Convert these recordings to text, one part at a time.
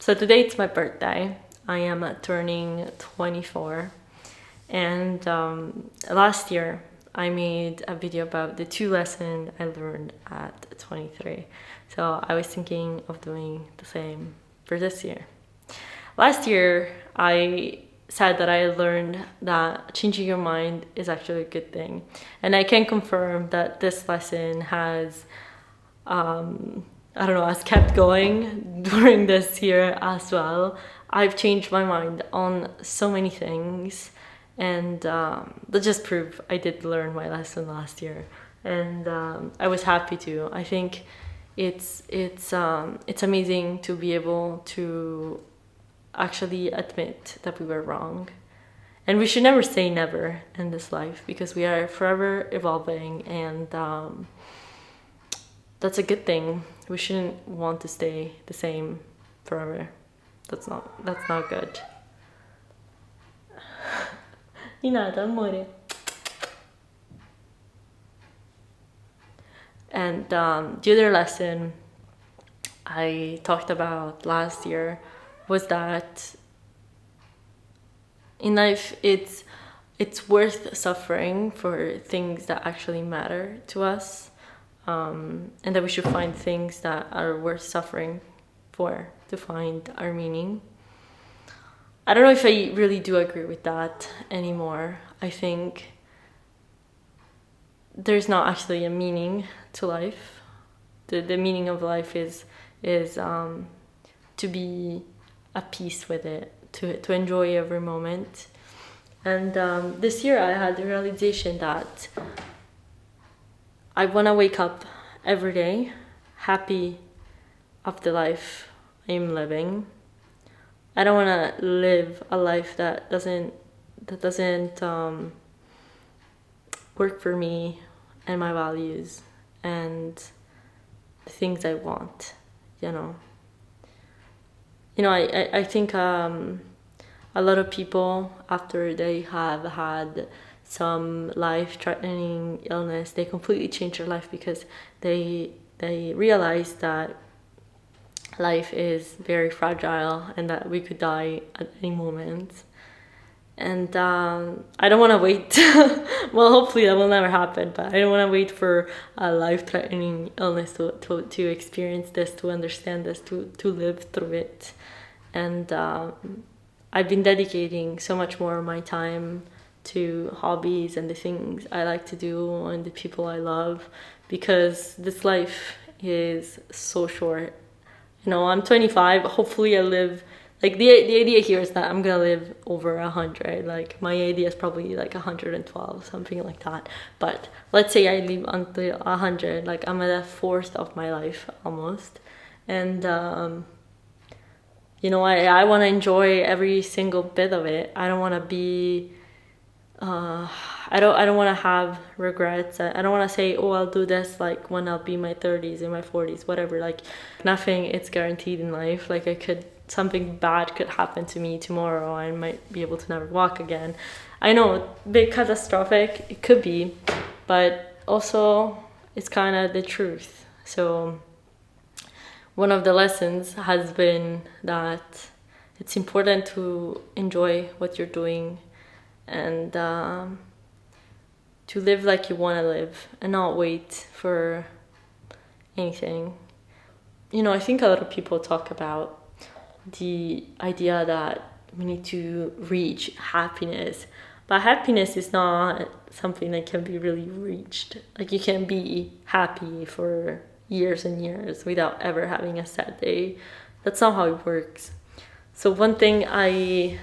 So today it's my birthday. I am turning 24, and last year I made a video about the 2 lessons I learned at 23. So I was thinking of doing the same for this year. Last year I said that I learned that changing your mind is actually a good thing, and I can confirm that this lesson has has kept going during this year as well. I've changed my mind on so many things, and that just proved I did learn my lesson last year, and I was happy to. I think it's amazing to be able to actually admit that we were wrong. And we should never say never in this life, because we are forever evolving, and that's a good thing. We shouldn't want to stay the same forever. That's not good. Di nada, amore. And the other lesson I talked about last year was that in life it's worth suffering for things that actually matter to us, and that we should find things that are worth suffering for to find our meaning. I don't know if I really do agree with that anymore. I think there's not actually a meaning to life. The meaning of life is to be at peace with it, to enjoy every moment. And this year I had the realization that I want to wake up every day happy of the life I'm living. I don't want to live a life that doesn't work for me and my values and the things I want, I think a lot of people, after they have had some life-threatening illness, they completely change their life because they realize that life is very fragile and that we could die at any moment. And I don't want to wait. Well, hopefully that will never happen, but I don't want to wait for a life-threatening illness to experience this, to understand this, to live through it. And I've been dedicating so much more of my time to hobbies and the things I like to do and the people I love, because this life is so short. I'm 25. Hopefully I live, like the idea here is that I'm gonna live over 100. Like my idea is probably like 112, something like that. But let's say I live until 100, like I'm at a fourth of my life almost. And I want to enjoy every single bit of it. I don't want to be I don't want to have regrets. I don't want to say, oh, I'll do this like when I'll be in my 30s, in my 40s, whatever. Like nothing is guaranteed in life. Like something bad could happen to me tomorrow. I might be able to never walk again. I know, a bit catastrophic, it could be, but also it's kind of the truth. So one of the lessons has been that it's important to enjoy what you're doing, and to live like you want to live and not wait for anything. I think a lot of people talk about the idea that we need to reach happiness, but happiness is not something that can be really reached. Like you can be happy for years and years without ever having a sad day. That's not how it works. So one thing I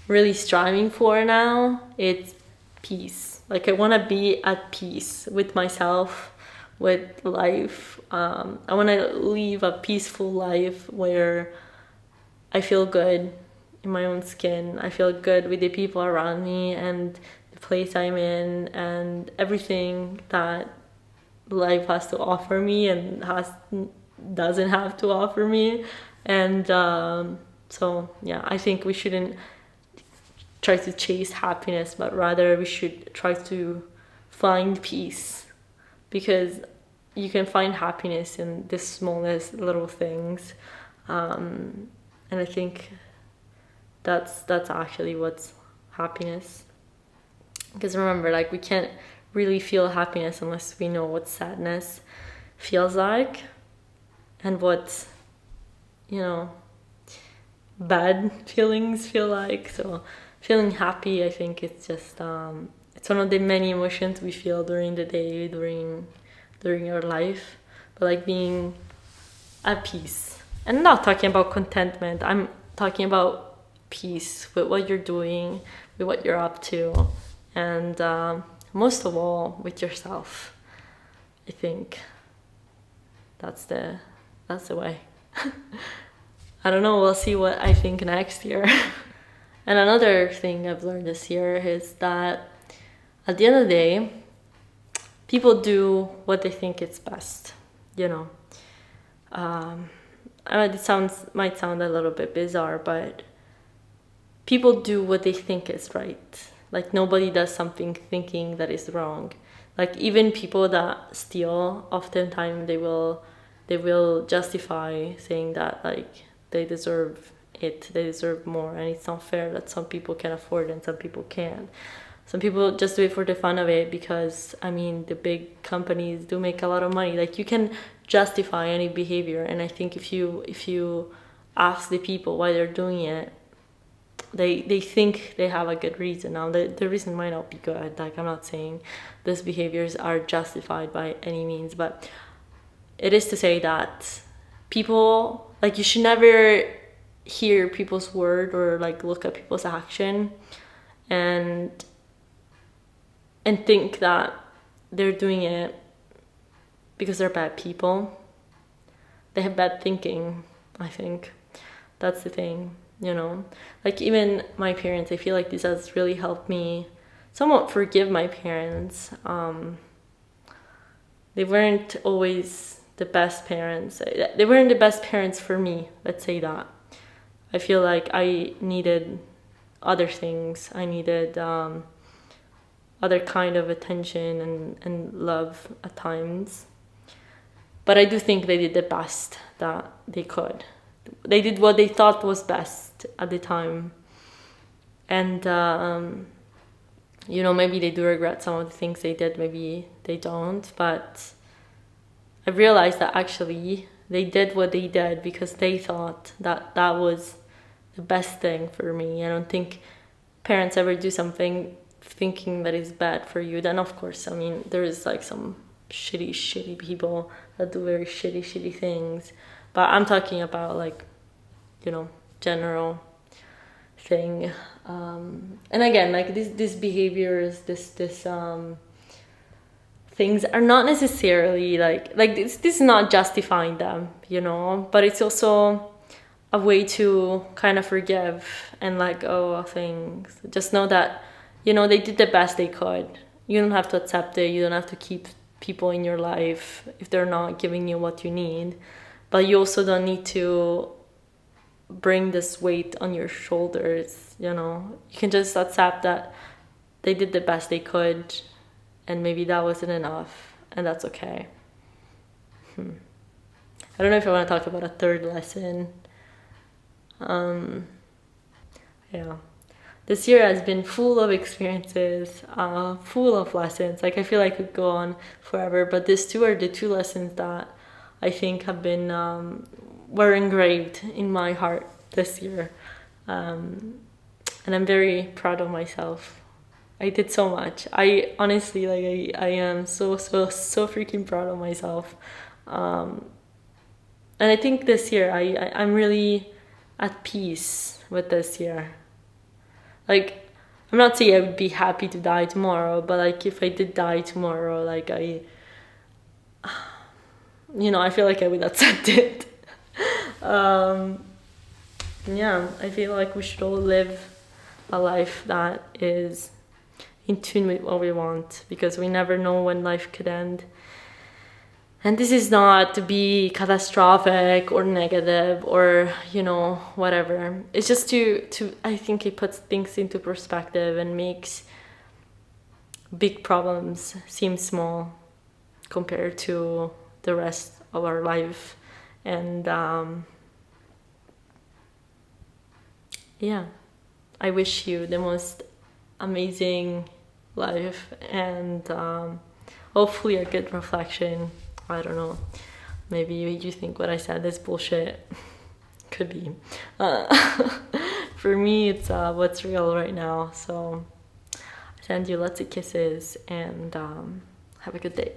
really striving for now, it's peace. Like I want to be at peace with myself, with life. I want to live a peaceful life where I feel good in my own skin. I feel good with the people around me and the place I'm in and everything that life has to offer me and doesn't have to offer me. And so yeah, I think we shouldn't try to chase happiness, but rather we should try to find peace, because you can find happiness in the smallest little things. And I think that's actually what's happiness. Because remember, like, we can't really feel happiness unless we know what sadness feels like and what, you know, bad feelings feel like. So feeling happy, I think it's just it's one of the many emotions we feel during the day, during our life. But like being at peace, and I'm not talking about contentment, I'm talking about peace with what you're doing, with what you're up to, and most of all with yourself. I think that's the way. I don't know, we'll see what I think next year. And another thing I've learned this year is that at the end of the day, people do what they think is best, you know. I mean, might sound a little bit bizarre, but people do what they think is right. Like, nobody does something thinking that is wrong. Like, even people that steal, oftentimes they will justify saying that, like, they deserve more, and it's not fair that some people can afford and some people can't. Some people just do it for the fun of it because, I mean, the big companies do make a lot of money. Like, you can justify any behavior, and I think if you ask the people why they're doing it, they think they have a good reason. Now the reason might not be good. Like, I'm not saying these behaviors are justified by any means, but it is to say that people, like, you should never hear people's word or like look at people's action and think that they're doing it because they're bad people. They have bad thinking, I think. That's the thing, you know. Like, even my parents, I feel like this has really helped me somewhat forgive my parents. They weren't always the best parents. They weren't the best parents for me, let's say that. I feel like I needed other things. I needed other kind of attention and love at times. But I do think they did the best that they could. They did what they thought was best at the time. And, you know, maybe they do regret some of the things they did, maybe they don't. But I realized that actually they did what they did because they thought that that was the best thing for me. I don't think parents ever do something thinking that is bad for you. Then, of course, I mean, there is like some shitty people that do very shitty things. But I'm talking about, like, you know, general thing. And again, like, these behaviors, this things are not necessarily like this is not justifying them, you know, but it's also a way to kind of forgive and let go of things. Just know that, you know, they did the best they could. You don't have to accept it. You don't have to keep people in your life if they're not giving you what you need. But you also don't need to bring this weight on your shoulders, you know. You can just accept that they did the best they could, and maybe that wasn't enough, and that's okay. I don't know if I want to talk about a third lesson. Yeah. This year has been full of experiences, full of lessons. Like, I feel like it could go on forever, but these two are the two lessons that I think have been, were engraved in my heart this year. And I'm very proud of myself. I did so much. I honestly, like, I am so freaking proud of myself. And I think this year, I'm really at peace with this year. Like, I'm not saying I would be happy to die tomorrow, but like, if I did die tomorrow, like, you know, I feel like I would accept it. Yeah, I feel like we should all live a life that is in tune with what we want, because we never know when life could end. And this is not to be catastrophic or negative or, you know, whatever. It's just to I think it puts things into perspective and makes big problems seem small compared to the rest of our life. And yeah, I wish you the most amazing life, and hopefully a good reflection. I don't know, maybe you think what I said is bullshit. Could be. For me, it's what's real right now. So I send you lots of kisses, and have a good day.